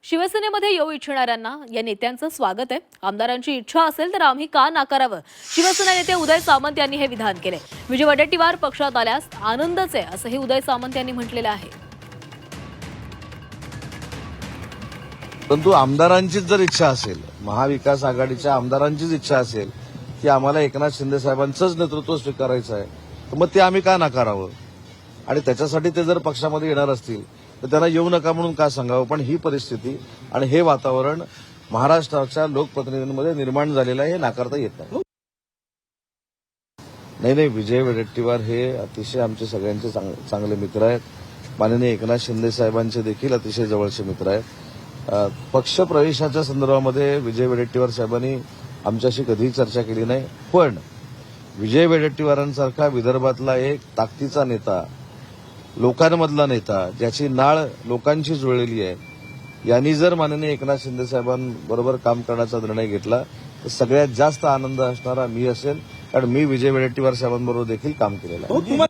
शिवसेनेमध्ये येऊ इच्छिणाऱ्यांना या नेत्यांचं स्वागत आहे। आमदारांची इच्छा असेल तर आम्ही का नाकारावं? शिवसेना नेते उदय सामंत यांनी हे विधान केले। विजय वडेट्टीवार पक्षात आल्यास आनंदच आहे असंही उदय सामंत यांनी म्हटलेलं आहे। परंतु आमदारांचीच जर इच्छा असेल, महाविकास आघाडीच्या आमदारांचीच इच्छा असेल की आम्हाला एकनाथ शिंदे साहेबांचंच नेतृत्व स्वीकारायचं आहे, तर मग ते आम्ही का नाकारावं? आणि त्याच्यासाठी ते जर पक्षामध्ये येणार असतील तर त्यांना येऊ नका म्हणून का सांगावं? पण ही परिस्थिती आणि हे वातावरण महाराष्ट्राच्या लोकप्रतिनिधींमध्ये निर्माण झालेलं आहे, हे नाकारता येत नाही। नाही, विजय वडेट्टीवार हे अतिशय आमचे सगळ्यांचे चांगले मित्र आहेत। माननीय एकनाथ शिंदे साहेबांचे देखील अतिशय जवळचे मित्र आहेत। पक्ष प्रवेशाच्या संदर्भामध्ये विजय वडेट्टीवार साहेबांनी आमच्याशी कधीही चर्चा केली नाही, पण विजय वडेट्टीवारांसारखा विदर्भातला एक ताकदीचा नेता, लोकांमधला नेता, ज्याची नाळ लोकांशी जुळलेली आहे, यांनी जर माननीय एकनाथ शिंदे साहेबांबरोबर काम करण्याचा निर्णय घेतला तर सगळ्यात जास्त आनंद असणारा मी असेल, कारण मी विजय वडेट्टीवार साहेबांबरोबर देखील काम केलेलं आहे।